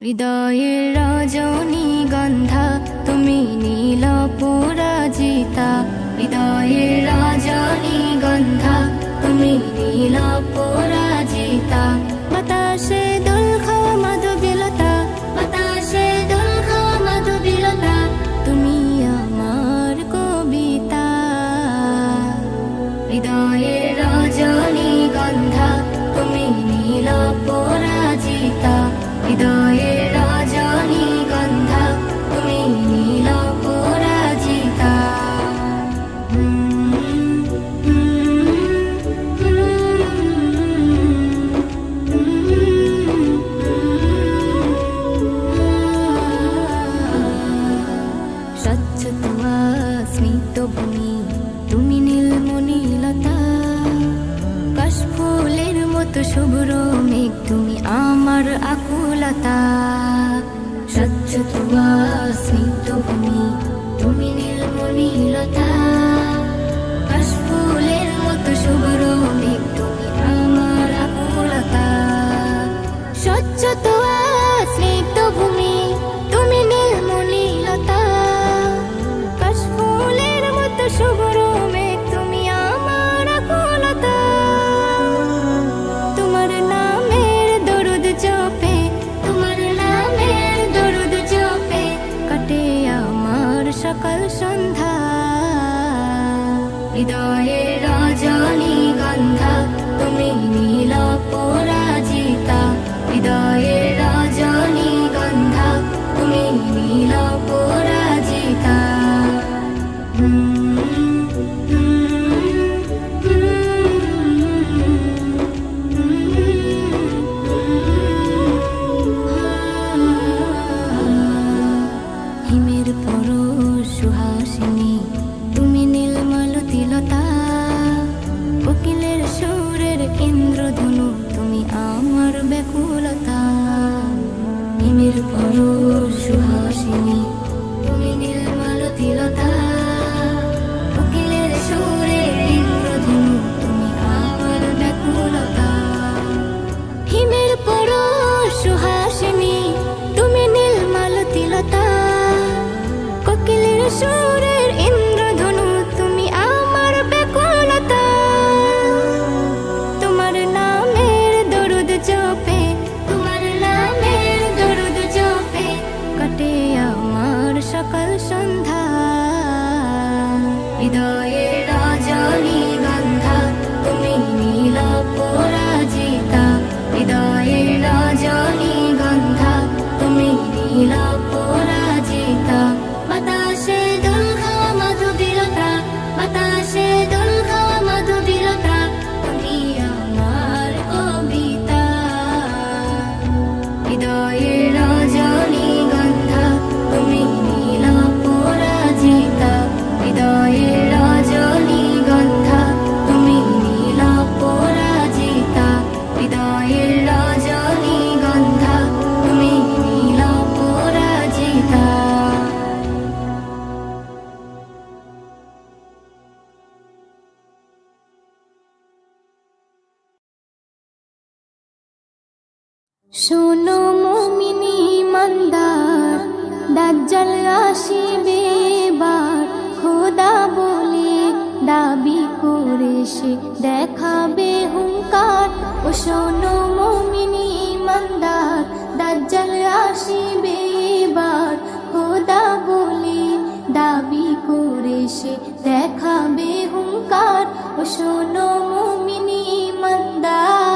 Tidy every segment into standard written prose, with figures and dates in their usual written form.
হৃদয়ের রজনীগন্ধা তুমি নীল পরাজিতা, হৃদয়ের রজনীগন্ধা তুমি নীল পরাজিতা। বাতাসে দোল খাওয়া মাধবীলতা, বাতাসে দোল খাওয়া মাধবীলতা, তুমি আমার কবিতা। হৃদয়ের রজনীগন্ধা তুমি নীল পরাজিতা, হৃদয়ের রজনীগন্ধা তুমি নীল পরাজিতা। স্বচ্ছ তুয়া স্মিত ভূমি তুমি নীলমণিলতা, কাশফুলের মতো শুভ্র মেঘ তুমি আমার আকুলতা। স্বচ্ছ তুয়া স্নিগ্ধ ভূমি তুমি নীলমণিলতা, কাশফুলের মতো শুভ্র মেঘ তুমি আমার আকুলতা। স্বচ্ছ তুয়া স্নিগ্ধ ভূমি তুমি নীলমণিলতা, কাশফুলের মতো শুভ্র মেঘ তুমি আমার আকুলতা। তোমার নামের দরুদ জপে, তোমার নামের দরুদ জপে কাটে আমার সকাল সন্ধ্যা। হৃদয়ের রজনীগন্ধা তুমি নীল পরাজিতা, হৃদয়ের রজনীগন্ধা তুমি নীল পরাজিতা। হিমের পরশ সুহাসিনী তুমি নীলমালতিলতা, কোকিলের সুরের ইন্দ্রধনু তুমি আমার ব্যাকুলতা। হিমের পরশ সুহাসিনী তুমি নীলমালতিলতা, কোকিলের সুরের ইন্দ্রধনু তুমি আমার ব্যাকুলতা। হিমের পরশ সুহাসিনী তুমি নীলমালতিলতা, কোকিলের সুরের ইন্দ্রধনু তুমি আমার ব্যাকুলতা। তোমার নামের দরুদ জপে, তোমার নামের দরুদ জপে কাটে আমার সকাল সন্ধ্যা। হৃদয়ের রজনীগন্ধা তুমি নীল পরাজিতা, হৃদয়ের রজনীগন্ধা তুমি নীল পরাজিতা। বাতাসে দোল খাওয়া মাধবীলতা, বাতাসে দোল খাওয়া মাধবীলতা, তুমি আমার কবিতা। হৃদয়ের রজনীগন্ধা তুমি নীল পরাজিতা, হৃদয়ের রজনীগন্ধা তুমি নীল পরাজিতা, হৃদয়ের রজনীগন্ধা তুমি নীল পরাজিতা। শোনো মুমিনি ইমানদার, দাজ্জাল আসিবে এবার, খোদা বলে দাবি করে সে দেখাবে হুঙ্কার। ও শোনো মুমিনি ইমানদার, দাজ্জাল আসিবে এবার, খোদা বলে দাবি করে সে দেখাবে হুঙ্কার। ও শোনো মুমিনি ইমানদার,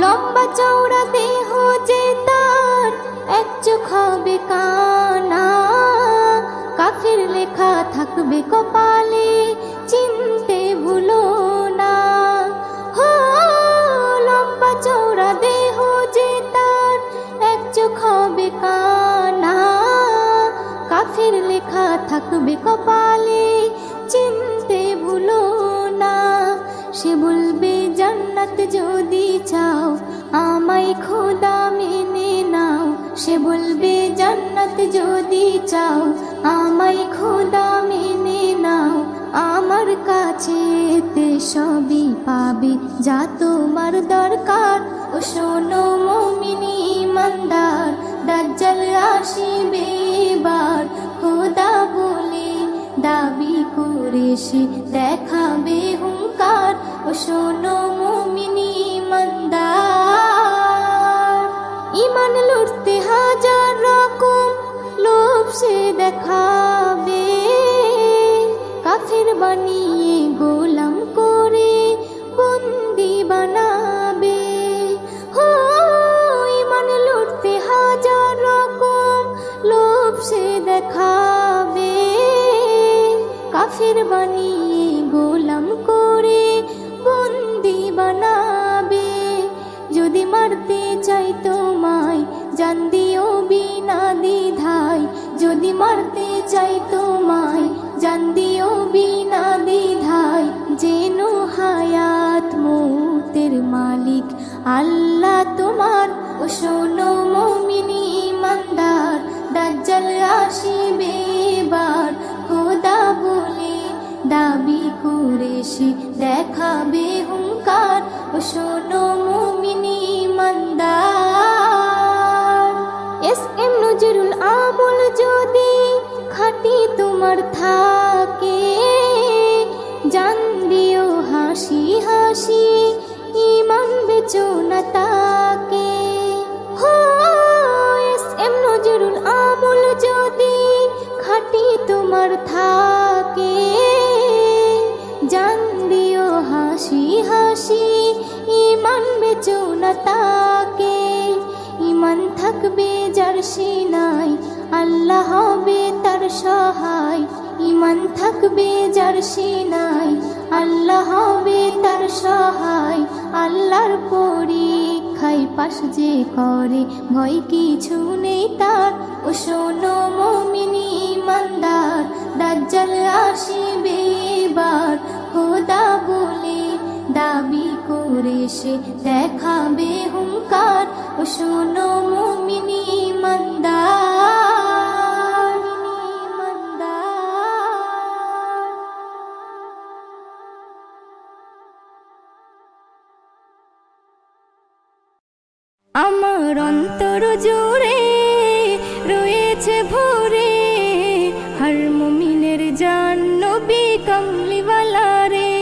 লম্বা চওড়া দেহ যে তার, এক চোখ হবে কানা, কাফির লেখা থাকবে কপালে, চিনতে ভুলো না। হো লম্বা চওড়া দেহ যে তার, এক চোখ হবে কানা, কাফির লেখা থাকবে কপালে, চিনতে ভুলো না। সে বলবে জান্নাত যদি চাও আমায় খোদা মেনে নাও, সে বলবে জান্নাত যদি চাও আমায় খোদা মেনে নাও। আমার কাছে সবই পাবে যা তোমার দরকার। ও শোনো মুমিন সে দেখাবে হুঙ্কার। ও শোনো মুমিনি ইমানদার, ইমান লুটতে হাজার রকম লোভ সে দেখাবে, কাফের বানিয়ে গোলাম করে বন্দি বানাবে। হো ইমান লুটতে হাজার রকম লোভ সে দেখাবে, কাফের বানিয়ে গোলাম করে বন্দি বানাবে। যদি মারতে চাই তোমায় জান দিও বিনা দ্বিধায়, যদি মারতে চাই তোমায় জান দিও বিনা দ্বিধায়। যেন হায়াত মৌতের মালিক আল্লাহ তোমার। ও শোনো মুমিনি ইমানদার, দাজ্জাল আসিবে এবার, খোদা বলে দাবি করে সে দেখাবে হুঙ্কার। ও শোনো মুমিনি ইমানদার, এস.এম. নজরুল আমল যদি খাঁটি তোমার থাকে, জান দিও হাসি হাসি ইমান বেচো না তাকে। হো এস.এম. নজরুল আমল যদি খাঁটি তোমার থাকে, জান দিও হাসি হাসি ইমান বেচো না তাকে। ইমান থাকবে যার সিনায় আল্লাহ হবে তার সহায়, ইমান থাকবে যার সিনায় আল্লাহ হবে তার সহায়। আল্লাহর পরীক্ষায় পাশ যে করে ভয় কিছু নেই তার। ও শোনো মুমিনি ইমানদার, দাজ্জাল আসিবে এবার, খোদা বলে দাবি করে সে দেখাবে হুঙ্কার। ও শোনো মুমিনি ইমানদার, আমার অন্তর জুড়ে রয়েছে ভরে হর মুমিনের জান নবী কমলিওয়ালা রে,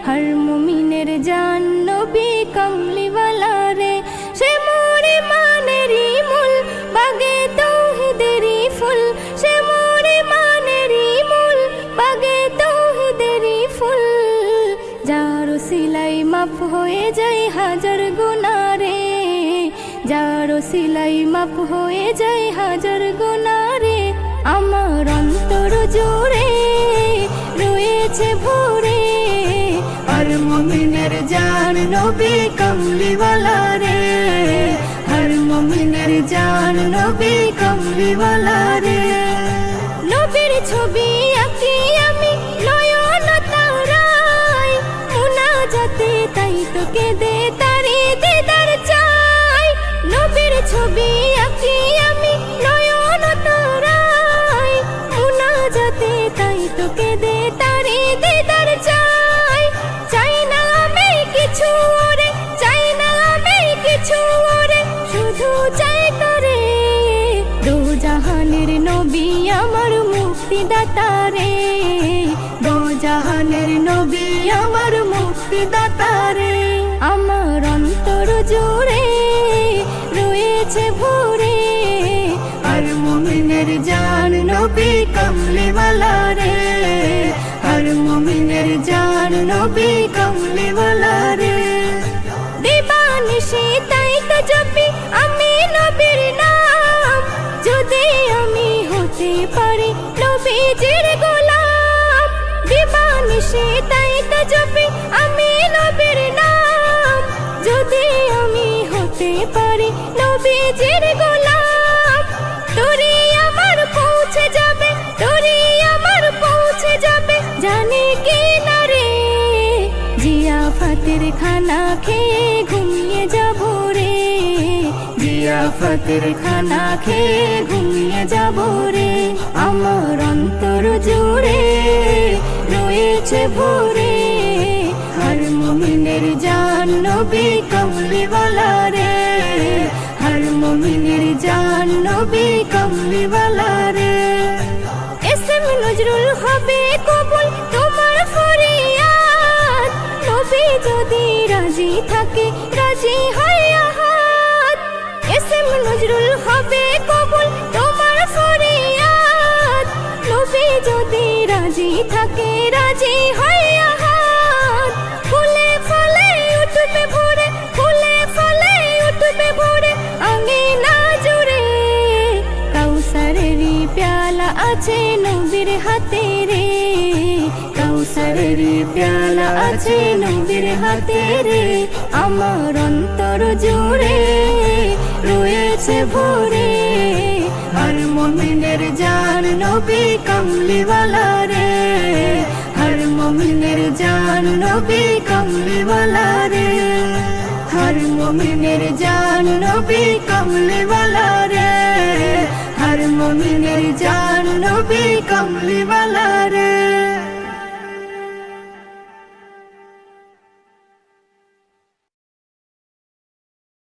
হর মুমিনের জান নবী কমলিওয়ালা রে। সে মোরে মানেরি মূল বাগে তৌহিদেরি ফুল, সে মোরে মানেরি মূল বাগে তৌহিদেরি ফুল। যার সিলাই মাফ হয়ে যায় হাজার গুনাহ রে, যার সিলাই মাফ হয়ে যায় হাজার গুনাহ রে। আমার অন্তর জুড়ে রয়েছে ভরে হর মুমিনের জান নবী কমলিওয়ালা রে, হর মুমিনের জান নবী কমলিওয়ালা রে। নবীর ছবি আঁকি আমি নয়ন তারায়, মুনাজাতে তাই তো কেঁদে তারি দিদার চাই। নবীর ছবি আঁকি আমি নয়ন তারায়, মুনাজাতে তাই তো কেঁদে তারি দিদার চাই। চাই না আমি কিছু ওরে, চাই না আমি কিছু ওরে, শুধু চাই করে দো জাহানের নবী আমার মুক্তিদাতা রে, দো জাহানের নবী আমার মুক্তিদাতা রে। আমার অন্তর জুড়ে রয়েছে ভরে হর মুমিনের জান নবী কমলিওয়ালা রে, হর মুমিনের জান নবী কমলিওয়ালা রে। দিবানিশি তাই তো জপি আমি নবীর নাম, যদি আমি হতে পারি নবীজির গোলাম। দিবানিশি তাই তো জপি আমি নবীর নাম, যদি আমি হতে পারি নবীজির গোলাম। তোরে আমার পৌঁছে যাবে, তোরে আমার পৌঁছে যাবে, জানি কি না রে জিয়াফতের খানা খেয়ে ঘুমিয়ে যাবো রে, জিয়াফতের খানা খেয়ে ঘুমিয়ে যাবো রে। আমার অন্তর জুড়ে রয়েছে ভরে হর মুমিনের জান নবী কমলিওয়ালা রে, হর মুমিনের জান নবী কমলিওয়ালা রে। এস.এম. নজরুল হবে কবুল। রাজি হইয়া হাত এসএম নজরুল হবে কবুল তোমার ফরিয়াদ নবী যদি রাজি থাকে রাজি হইয়া হাত ফুলে ফলে উঠবে ভোরে ফুলে ফলে উঠবে ভোরে আঙ্গিনা জুড়ে কাউসারেরই প্যালা আছে নবীর হাতে রে কাউসারেরই প্যালা আছে নবীর হাতে রে আমার অন্তর জুড়ে রয়েছে ভরে হর মুমিনের জান নবী কমলিওয়ালা রে হর মুমিনের জান নবী কমলিওয়ালা রে হর মুমিনের জান নবী কমলিওয়ালা রে হর মুমিনের জান নবী কমলিওয়ালা